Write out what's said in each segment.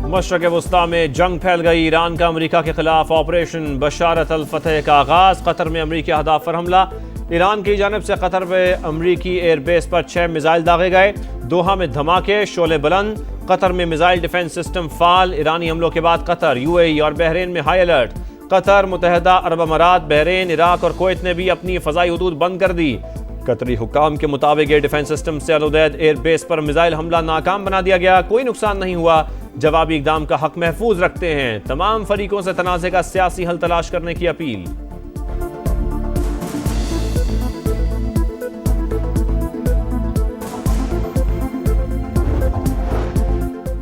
मशरक़ वस्ता में जंग फैल गई। ईरान का अमरीका के खिलाफ ऑपरेशन बशारत अल फतह का आगाज। कतर में अमरीकी अहदाफ पर हमला। ईरान की जानब से कतर में अमरीकी एयरबेस पर 6 मिसाइल दागे गए। दोहा में धमाके, शोले बुलंद। कतर में मिसाइल डिफेंस सिस्टम फाल। ईरानी हमलों के बाद कतर, यूएई और बहरीन में हाई अलर्ट। कतर, मुत्तहिदा अरब अमारात, बहरीन, इराक और कुवैत ने भी अपनी फ़ज़ाई हदूद बंद कर दी। कतरी हुक्काम के मुताबिक एयर डिफेंस सिस्टम से अल उदैद एयरबेस पर मिसाइल हमला नाकाम बना दिया गया। कोई नुकसान नहीं हुआ। जवाबी इकदाम का हक महफूज रखते हैं। तमाम फरीकों से तनाज़े का सियासी हल तलाश करने की अपील।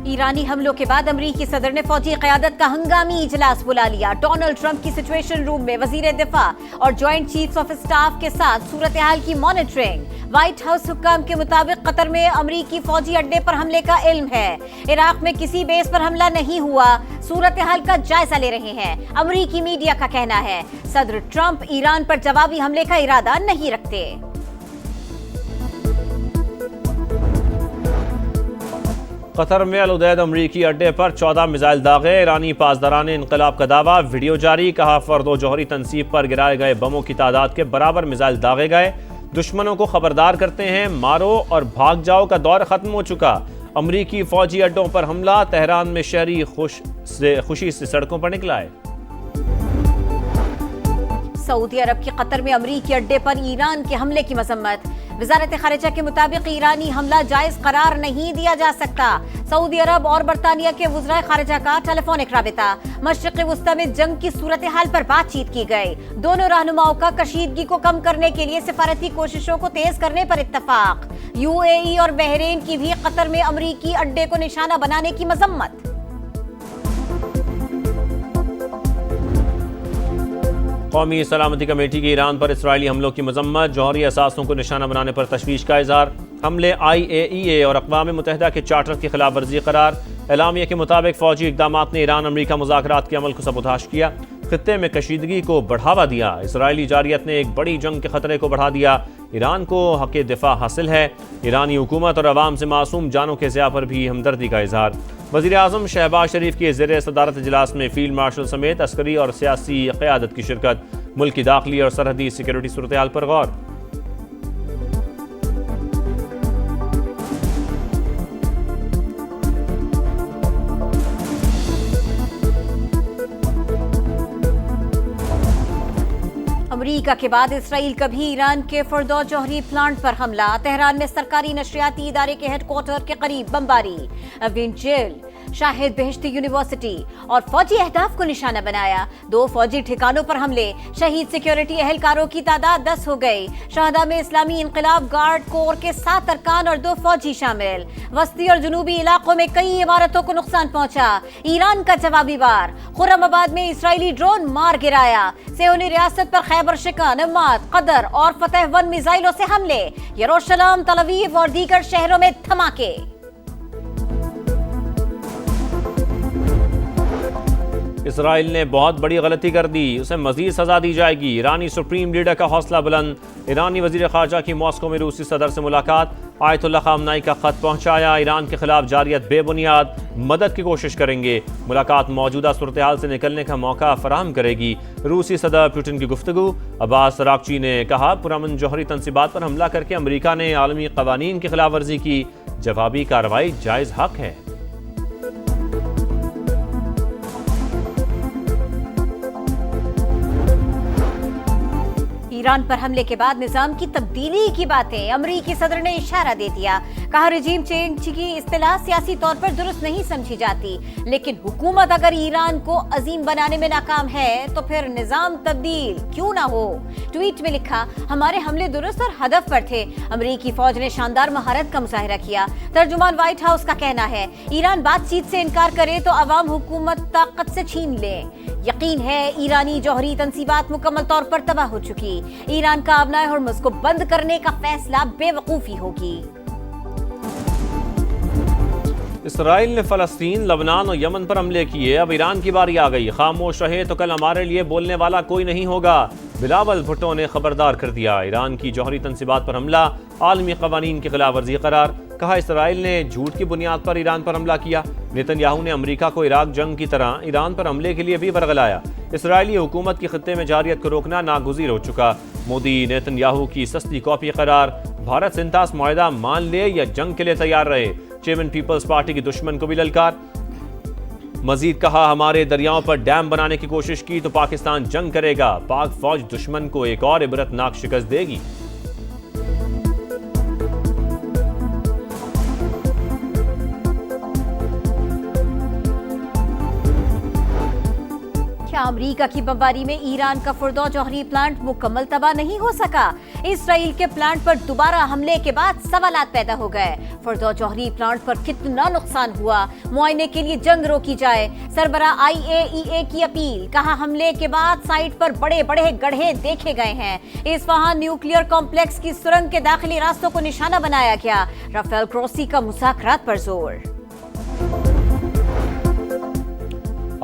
ईरानी हमलों के बाद अमरीकी सदर ने फौजी क़यादत का हंगामी इजलास बुला लिया। डोनाल्ड ट्रंप की सिचुएशन रूम में वजीर दिफा और जॉइंट चीफ्स ऑफ स्टाफ के साथ सूरत हाल की मॉनिटरिंग। व्हाइट हाउस हुक्काम के मुताबिक कतर में अमरीकी फौजी अड्डे पर हमले का इल्म है। इराक में किसी बेस पर हमला नहीं हुआ। सूरत हाल का जायजा ले रहे हैं। अमरीकी मीडिया का कहना है सदर ट्रंप ईरान पर जवाबी हमले का इरादा नहीं रखते। कतर में अल उदैद अमरीकी अड्डे पर 14 मिसाइल दागे। ईरानी पासदारान इनकलाब का दावा। वीडियो जारी। कहा फर्दो जौहरी तनसीब पर गिराए गए बमों की तादाद के बराबर मिसाइल दागे गए। दुश्मनों को खबरदार करते हैं। मारो और भाग जाओ का दौर खत्म हो चुका। अमरीकी फौजी अड्डों पर हमला। तेहरान में शहरी खुशी से सड़कों पर निकला है। सऊदी अरब की कतर में अमरीकी अड्डे पर ईरान के हमले की मजम्मत। वजारत खारिजा के मुताबिक ईरानी हमला जायज करार नहीं दिया जा सकता। सऊदी अरब और बरतानिया के वज़राए खारिजा का टेलीफोनिक राबिता। मशरिक़ वस्ता में जंग की सूरत हाल पर बातचीत की गई। दोनों रहनुमाओं का कशीदगी को कम करने के लिए सिफारती कोशिशों को तेज करने पर इत्तफाक। यूएई और बहरीन की भी कतर में अमरीकी अड्डे को निशाना बनाने की मजम्मत। कौमी सलामती कमेटी की ईरान पर इसराइली हमलों की मजम्मत। जौहरी असासों को निशाना बनाने पर तशवीश का इजहार। हमले IAEA और अक़वाम मुत्तहिदा के चार्टर की खिलाफ वर्जी करार। एलामिया के मुताबिक फौजी इक़दाम ने ईरान अमरीका मुज़ाकरात के अमल को सबूताश किया। खित्ते में कशीदगी को बढ़ावा दिया। इसराइली जारियत ने एक बड़ी जंग के खतरे को बढ़ा दिया। ईरान को हक़ दिफा हासिल है। ईरानी हुकूमत और अवाम से मासूम जानों के ज़िया पर भी हमदर्दी का इजहार। वज़ीर आज़म शहबाज शरीफ की ज़ेर सदारत इजलास में फील्ड मार्शल समेत अस्करी और सियासी क़यादत की शिरकत। मुल्क की दाखिली और सरहदी सिक्योरिटी सूरत हाल पर गौर। अमरीका के बाद इसराइल का भी ईरान के फर्दो जौहरी प्लांट पर हमला। तेहरान में सरकारी नशरियाती इदारे के हेडक्वार्टर के करीब बमबारी। अवीन जेल, शाहिद बेहश्ती यूनिवर्सिटी और फौजी अहदाफ को निशाना बनाया। 2 फौजी ठिकानों पर हमले। शहीद सिक्योरिटी एहलकारों की तादाद 10 हो गई। शहदा में इस्लामी इनकलाब गार्ड कोर के 7 अरकान और 2 फौजी शामिल। वस्ती और जुनूबी इलाकों में कई इमारतों को नुकसान पहुंचा। ईरान का जवाबी वार। खुर्रमाबाद में इसराइली ड्रोन मार गिराया। सेयोनी रियासत पर खैबर शिकान, अम्मात, कदर और फतेह 1 मिसाइलों से हमले। यरूशलेम, तल अवीव और दीगर शहरों में धमाके। इसराइल ने बहुत बड़ी गलती कर दी। उसे मजीद सजा दी जाएगी। ईरानी सुप्रीम लीडर का हौसला बुलंद। ईरानी वजीर खारजा की मॉस्को में रूसी सदर से मुलाकात। आयतुल्लाह खामनाई का खत पहुंचाया। ईरान के खिलाफ जारियत बेबुनियाद। मदद की कोशिश करेंगे। मुलाकात मौजूदा सूरत हाल से निकलने का मौका फराहम करेगी। रूसी सदर पुतिन की गुफ्तगू। अब्बास अरागची ने कहा पुरअमन जौहरी तनसीबात पर हमला करके अमरीका ने आलमी कवानीन की खिलाफ वर्जी की। जवाबी कार्रवाई जायज हक है। ईरान पर हमले के बाद निजाम की तब्दीली की बातें। अमरीकी सदर ने इशारा दे दिया। कहा रिजीम चेंज की इस्तिलाह सियासी तौर पर दुरुस्त नहीं समझी जाती, लेकिन हुकूमत अगर ईरान को अजीम बनाने में नाकाम है तो फिर निजाम तब्दील क्यों ना हो। ट्वीट में लिखा हमारे हमले दुरुस्त और हदफ पर थे। अमरीकी फौज ने शानदार महारत का मुजाहिरा किया। तर्जुमान व्हाइट हाउस का कहना है ईरान बातचीत से इनकार करे तो अवाम हुकूमत ताकत से छीन ले। यकीन है ईरानी जौहरी तंसीबात मुकम्मल तौर पर तबाह हो चुकी। ईरान का अबनाए हुर्मुज़ को बंद करने का फैसला बेवकूफी होगी। इसराइल ने फ़लस्तीन, लबनान और यमन पर हमले किए। अब ईरान की बारी आ गई। खामोश रहे तो कल हमारे लिए बोलने वाला कोई नहीं होगा। बिलावल भुट्टो ने खबरदार कर दिया। ईरान की जौहरी तंसीबात पर हमला, आलमी कवानीन की खिलाफ वर्जी करार। कहा इसराइल ने झूठ की बुनियाद पर ईरान पर हमला किया। नेतन्याहू ने अमेरिका को इराक जंग की तरह ईरान पर हमले के लिए भी वर्गलाया। इसराइली हुकूमत की खत्ते में जारियत को रोकना नागुज़ीर हो चुका। मोदी नेतन्याहू की सस्ती कॉपी करार। भारत से इंतास मुआहदा मान ले या जंग के लिए तैयार रहे। चेयरमैन पीपल्स पार्टी की दुश्मन को भी ललकार। मजीद कहा हमारे दरियाओं पर डैम बनाने की कोशिश की तो पाकिस्तान जंग करेगा। पाक फौज दुश्मन को एक और इबरतनाक शिकस्त देगी। क्या अमेरिका की बमबारी में ईरान का फुर्दो जौहरी प्लांट मुकम्मल तबाह नहीं हो सका? इसराइल के प्लांट पर दोबारा हमले के बाद सवालात पैदा हो गए। फुर्दो जौहरी प्लांट पर कितना नुकसान हुआ, मुआयने के लिए जंग रोकी जाए। सरबरा IAEA की अपील। कहा हमले के बाद साइट पर बड़े बड़े गड्ढे देखे गए हैं। इस्फहान न्यूक्लियर कॉम्प्लेक्स की सुरंग के दाखिली रास्तों को निशाना बनाया गया। राफेल ग्रोसी का मुज़ाकरात पर जोर।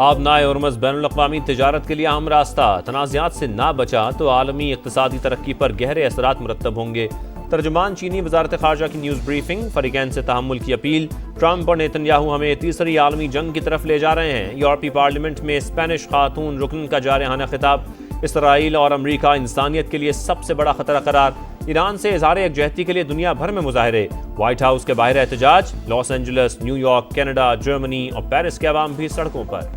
आबनाए उर्मज़ बैनुल-अक़वामी तिजारत के लिए अहम रास्ता। तनाज़ात से ना बचा तो आलमी इक़्तिसादी तरक्की पर गहरे असरात मुरत्तब होंगे। तर्जुमान चीनी वज़ारत ख़ारजा की न्यूज़ ब्रीफिंग। फ़रीक़ैन से तहम्मुल की अपील। ट्रंप और नेतन्याहू हमें तीसरी आलमी जंग की तरफ ले जा रहे हैं। यूरोपीय पार्लियामेंट में स्पेनिश खातून रुकन का जारहाना खिताब। इसराइल और अमरीका इंसानियत के लिए सबसे बड़ा खतरा करार। ईरान से इज़हार यकजहती के लिए दुनिया भर में मुजाहरे। व्हाइट हाउस के बाहर एहतजाज। Los Angeles, New York, Canada, Germany और पेरिस के अवाम भी सड़कों पर।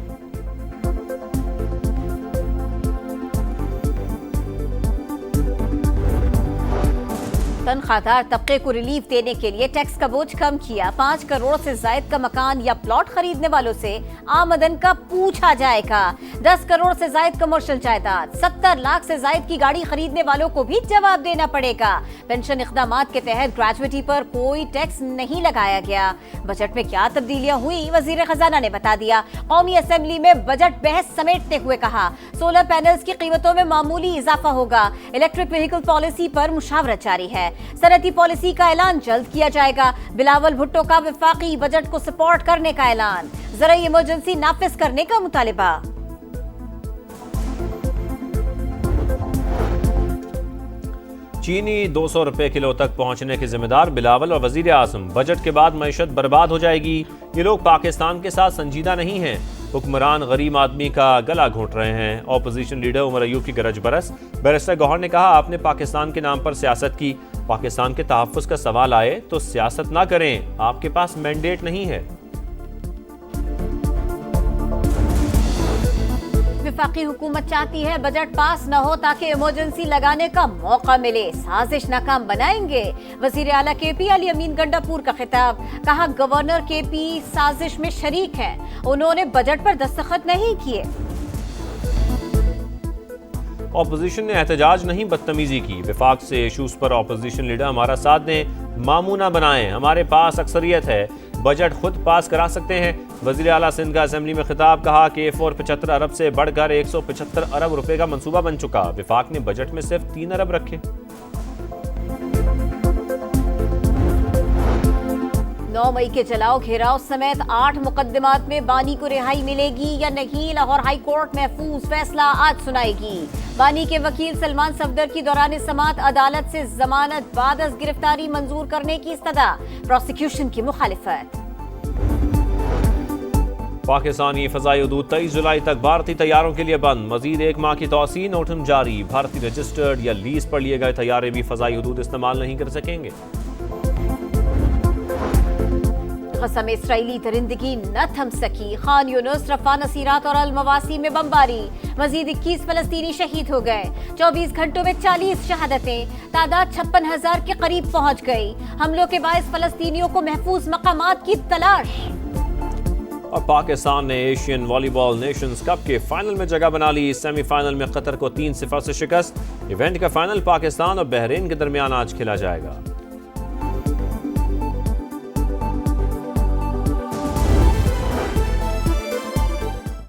तनख्वाहदार तबके को रिलीफ देने के लिए टैक्स का बोझ कम किया। 5 करोड़ से जायद का मकान या प्लॉट खरीदने वालों से आमदन का पूछा जाएगा। 10 करोड़ से जायद कमर्शियल जायदाद, 70 लाख से जायद की गाड़ी खरीदने वालों को भी जवाब देना पड़ेगा। पेंशन इक़दामात के तहत ग्रेजुएटी पर कोई टैक्स नहीं लगाया गया। बजट में क्या तब्दीलियां हुई, वजीर खजाना ने बता दिया। कौमी असेंबली में बजट बहस समेटते हुए कहा सोलर पैनल्स की कीमतों में मामूली इजाफा होगा। इलेक्ट्रिक व्हीकल पॉलिसी पर मुशावरत जारी है। सनती पॉलिसी का ऐलान जल्द किया जाएगा। बिलावल भुट्टो का वफाकी बजट को सपोर्ट करने का ऐलान। ज़राई इमरजेंसी नाफिज करने का मुतालिबा। चीनी 200 रुपए किलो तक पहुंचने के जिम्मेदार बिलावल और वजीर आजम। बजट के बाद मईशत बर्बाद हो जाएगी। ये लोग पाकिस्तान के साथ संजीदा नहीं हैं। हुक्मरान गरीब आदमी का गला घोंट रहे हैं। ऑपोजिशन लीडर उमर अयूब की गरज बरस। बैरिस्टर गौहर ने कहा आपने पाकिस्तान के नाम पर सियासत की। पाकिस्तान के तहफ़्फ़ुज़ का सवाल आए तो सियासत ना करें। आपके पास मैंडेट नहीं है। वफाकी हुकूमत चाहती है बजट पास न हो ताकि इमरजेंसी लगाने का मौका मिले। साजिश नाकाम बनाएंगे। वजीर आला KP अली अमीन गंडापुर का खिताब। कहा गवर्नर KP साजिश में शरीक हैं। उन्होंने बजट पर दस्तखत नहीं किए। ऑपोजिशन ने एहतजाज नहीं बदतमीजी की। विफाक से इशूज़ पर ऑपोजिशन लीडर हमारा साथ दें, मामू ना बनाएं। हमारे पास अक्सरियत है, बजट खुद पास करा सकते हैं। वज़ीर आला सिंध का असेंबली में खिताब। कहा कि 75 अरब से बढ़कर 175 अरब रुपए का मंसूबा बन चुका। विफाक ने बजट में सिर्फ 3 अरब रखे। 9 मई के जलाओ घेराव समेत 8 मुकदमात में बानी को रिहाई मिलेगी या नहीं, लाहौर हाई कोर्ट महफूज फैसला आज सुनाएगी। बानी के वकील सलमान सफदर की दौरान समाअत अदालत से जमानत बाद अज गिरफ्तारी मंजूर करने की इस्तदा। प्रोसिक्यूशन की मुखालिफत। पाकिस्तानी फ़ज़ाई हदूद 23 जुलाई तक भारतीय तैयारों के लिए बंद। मजीद 1 माह की तौसीह नोटिस जारी। भारतीय रजिस्टर्ड या लीज पर लिए गए तैयारे भी फ़ज़ाई हदूद इस्तेमाल नहीं कर सकेंगे। कसम इसराइली दरिंदगी न थम सकी। खान यूनुस, रफा नसीरात और अल-मवासी में बमबारी। मजीद 21 फलस्तीनी शहीद हो गए। 24 घंटों में 40 शहादतें। तादाद 56,000 के करीब पहुंच गई। हमलों के बायस फलस्तीनियों को महफूज मकामात की तलाश। और पाकिस्तान ने एशियन वॉलीबॉल नेशंस कप के फाइनल में जगह बना ली। सेमीफाइनल में कतर को 3-0 से शिकस्त। इवेंट का फाइनल पाकिस्तान और बहरीन के दरमियान आज खेला जाएगा।